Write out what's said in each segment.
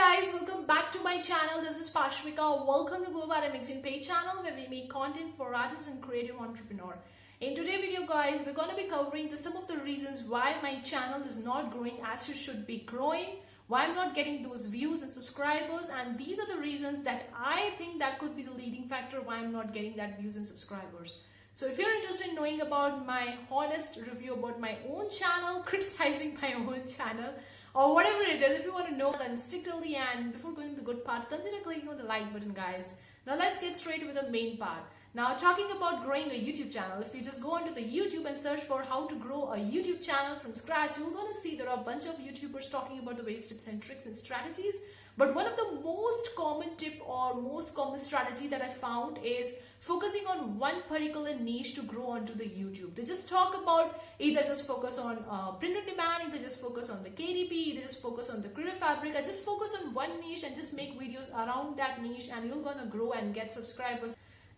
guys, welcome back to my channel. This is Pashmika. Welcome to GLOBO Magazine page channel where we make content for artists and creative entrepreneur. In today's video guys, we're going to be covering some of the reasons why my channel is not growing as it should be growing, why I'm not getting those views and subscribers, and these are the reasons that I think that could be the leading factor why I'm not getting that views and subscribers. So if you're interested in knowing about my honest review about my own channel, criticizing my own channel, or whatever it is, if you want to know, then stick till the end. Before going to the good part, consider clicking on the like button, guys. Now let's get straight with the main part. Now talking about growing a YouTube channel, if you just go onto the YouTube and search for how to grow a YouTube channel from scratch, you're going to see there are a bunch of YouTubers talking about the various tips and tricks and strategies. But one of the most common tip or most common strategy that I found is focusing on one particular niche to grow onto the YouTube. They just talk about either just focus on print on demand, either just focus on the KDP, either just focus on the creative fabric. I just focus on one niche and just make videos around that niche, and you're gonna grow and get subscribers.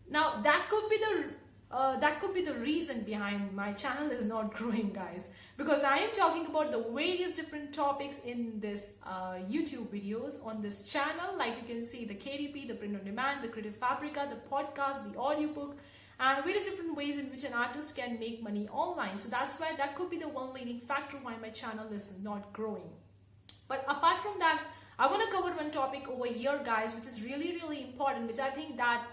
Now that could be the reason behind my channel is not growing, guys, because I am talking about the various different topics in this YouTube videos on this channel. Like you can see the KDP, the print on demand, the creative fabrica, the podcast, the audiobook, and various different ways in which an artist can make money online. So that's why that could be the one leading factor why my channel is not growing. But apart from that, I want to cover one topic over here, guys, which is really important, which I think that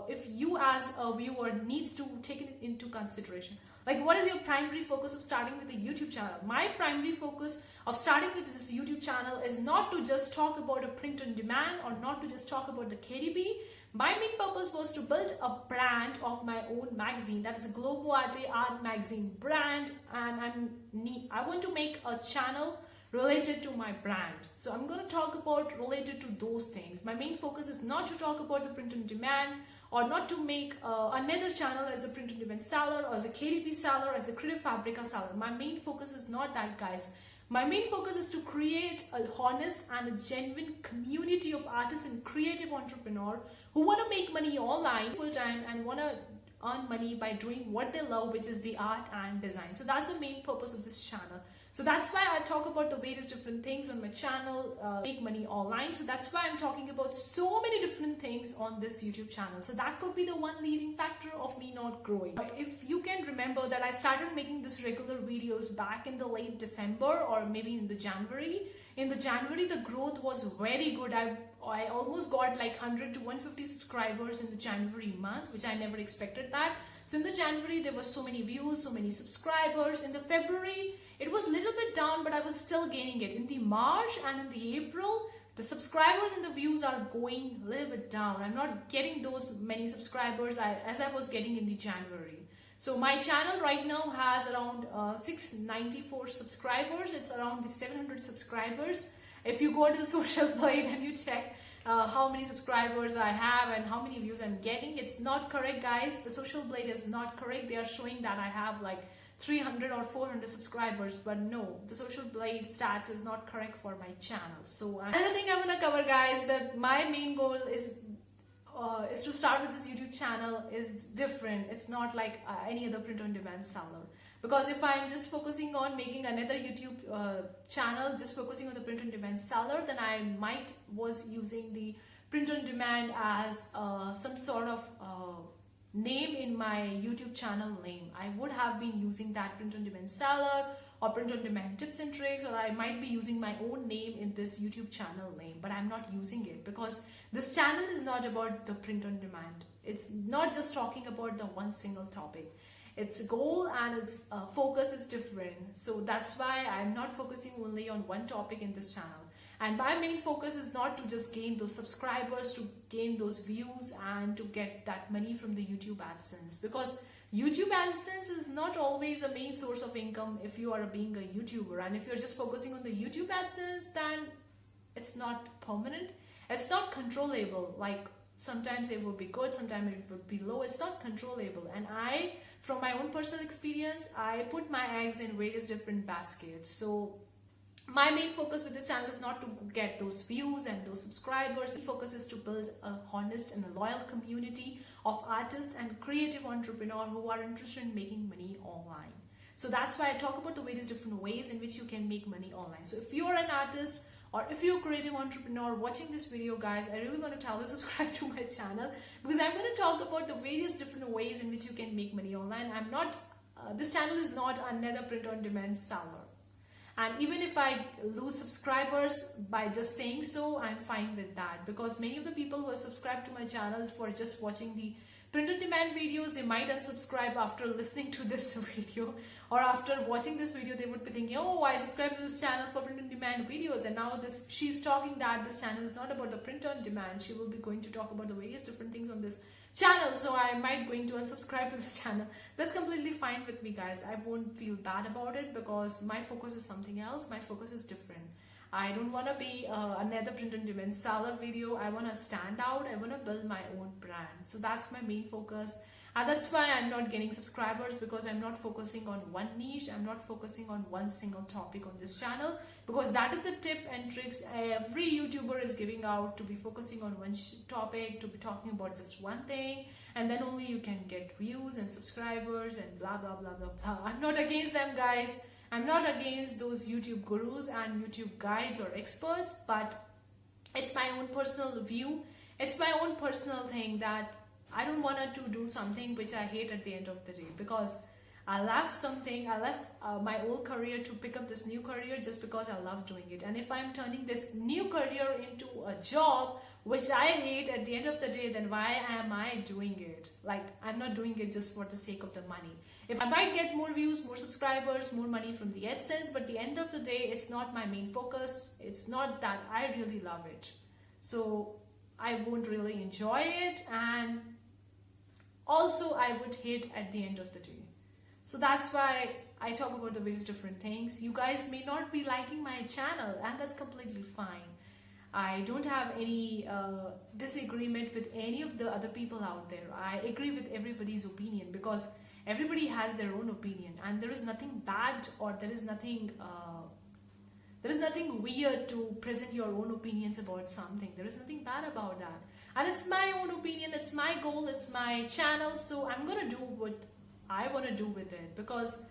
if you as a viewer needs to take it into consideration. Like, what is your primary focus of starting with a YouTube channel? My primary focus of starting with this YouTube channel is not to just talk about a print on demand or not to just talk about the KDP. My main purpose was to build a brand of my own magazine, that is a GLOBO ARTE magazine brand, and I want to make a channel related to my brand. So I'm going to talk about related to those things. My main focus is not to talk about the print on demand or not to make another channel as a print on demand seller or as a KDP seller, as a creative fabrica seller. My main focus is not that, guys. My main focus is to create a honest and a genuine community of artists and creative entrepreneurs who want to make money online full time and want to earn money by doing what they love, which is the art and design. So that's the main purpose of this channel. So that's why I talk about the various different things on my channel, make money online. So that's why I'm talking about so many different things on this YouTube channel. So that could be the one leading factor of me not growing. But if you can remember that I started making this regular videos back in the late December or maybe in the January. In the January, the growth was very good. I almost got like 100 to 150 subscribers in the January month, which I never expected that. So in the January, there was so many views, so many subscribers. In the February, it was a little bit down, but I was still gaining it. In the March and in the April, the subscribers and the views are going a little bit down. I'm not getting those many subscribers as I was getting in the January. So my channel right now has around 694 subscribers. It's around the 700 subscribers. If you go to the social blade and you check how many subscribers I have and how many views I'm getting, it's not correct, guys. The social blade is not correct. They are showing that I have like 300 or 400 subscribers, but no, the social blade stats is not correct for my channel. So another thing I'm gonna cover, guys, that my main goal is to start with this YouTube channel is different. It's not like any other print on demand seller. Because if I'm just focusing on making another YouTube channel, just focusing on the print on demand seller, then I might was using the print on demand as some sort of name in my YouTube channel name. I would have been using that print on demand seller or print on demand tips and tricks, or I might be using my own name in this YouTube channel name, but I'm not using it because this channel is not about the print on demand. It's not just talking about the one single topic. Its goal and its focus is different. So that's why I'm not focusing only on one topic in this channel. And my main focus is not to just gain those subscribers, to gain those views and to get that money from the YouTube AdSense. Because YouTube AdSense is not always a main source of income if you are being a YouTuber. And if you're just focusing on the YouTube AdSense, then it's not permanent. It's not controllable. Like sometimes it will be good, sometimes it will be low. It's not controllable. And from my own personal experience, I put my eggs in various different baskets. So my main focus with this channel is not to get those views and those subscribers. The focus is to build a honest and a loyal community of artists and creative entrepreneurs who are interested in making money online. So that's why I talk about the various different ways in which you can make money online. So if you're an artist or if you're a creative entrepreneur watching this video, guys, I really want to tell you subscribe to my channel, because I'm going to talk about the various different ways in which you can make money online. I'm not this channel is not another print on demand seller, and even if I lose subscribers by just saying so, I'm fine with that, because many of the people who are subscribed to my channel for just watching the print on demand videos, they might unsubscribe after listening to this video, or after watching this video they would be thinking, oh, I subscribed to this channel for print on demand videos, and now she's talking that this channel is not about the print on demand. She will be going to talk about the various different things on this channel, so I might going to unsubscribe to this channel. That's completely fine with me, guys. I won't feel bad about it, because my focus is something else. My focus is different. I don't want to be another print on demand seller video. I want to stand out. I want to build my own brand. So that's my main focus. And that's why I'm not getting subscribers, because I'm not focusing on one niche. I'm not focusing on one single topic on this channel, because that is the tip and tricks every YouTuber is giving out, to be focusing on one topic, to be talking about just one thing, and then only you can get views and subscribers and blah, blah, blah, blah, blah. I'm not against them, guys. I'm not against those YouTube gurus and YouTube guides or experts, but it's my own personal view. It's my own personal thing that I don't want to do something which I hate at the end of the day, because I left my old career to pick up this new career just because I love doing it. And if I'm turning this new career into a job which I hate at the end of the day, then why am I doing it? Like, I'm not doing it just for the sake of the money. If I might get more views, more subscribers, more money from the AdSense, but at the end of the day, it's not my main focus. It's not that I really love it. So I won't really enjoy it, and also I would hate at the end of the day. So that's why I talk about the various different things. You guys may not be liking my channel, and that's completely fine. I don't have any disagreement with any of the other people out there. I agree with everybody's opinion, because everybody has their own opinion, and there is nothing bad, or there is nothing weird to present your own opinions about something. There is nothing bad about that. And it's my own opinion, it's my goal, it's my channel, so I'm gonna do what I want to do with it, because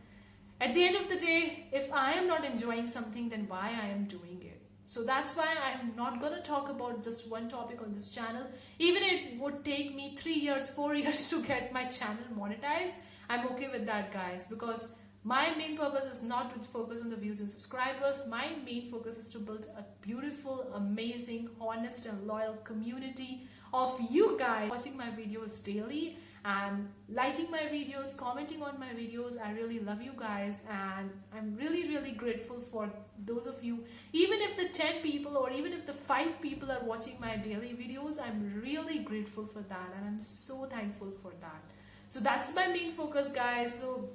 at the end of the day, if I am not enjoying something, then why I am doing it? So that's why I'm not going to talk about just one topic on this channel. Even if it would take me 3 years, 4 years to get my channel monetized, I'm okay with that, guys, because my main purpose is not to focus on the views and subscribers. My main focus is to build a beautiful, amazing, honest and loyal community of you guys watching my videos daily and liking my videos, commenting on my videos. I really love you guys, and I'm really grateful for those of you. Even if the 10 people or even if the 5 people are watching my daily videos, I'm really grateful for that, and I'm so thankful for that. So that's my main focus, guys. So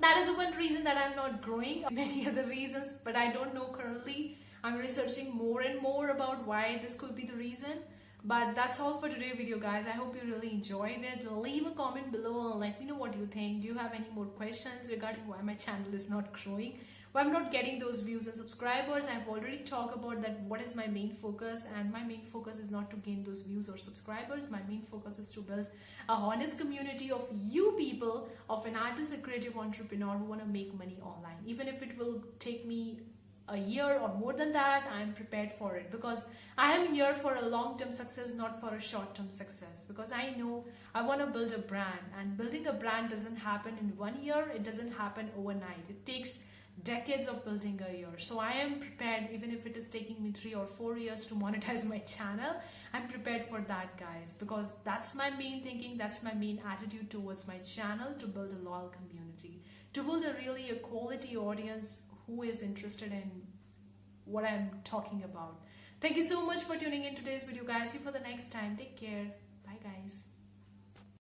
that is one reason that I'm not growing. Many other reasons, but I don't know currently. I'm researching more and more about why this could be the reason. But that's all for today's video, guys. I hope you really enjoyed it. Leave a comment below and let me know what you think. Do you have any more questions regarding why my channel is not growing? Why I'm not getting those views and subscribers? I've already talked about that. What is my main focus? And my main focus is not to gain those views or subscribers. My main focus is to build a honest community of you people, of an artist, a creative entrepreneur who want to make money online. Even if it will take me a year or more than that, I'm prepared for it, because I am here for a long-term success, not for a short-term success, because I know I want to build a brand, and building a brand doesn't happen in 1 year. It doesn't happen overnight. It takes decades of building a year. So I am prepared, even if it is taking me 3 or 4 years to monetize my channel. I'm prepared for that, guys, because that's my main thinking. That's my main attitude towards my channel, to build a loyal community, to build a quality audience who is interested in what I'm talking about. Thank you so much for tuning in today's video, guys. See you for the next time. Take care. Bye, guys.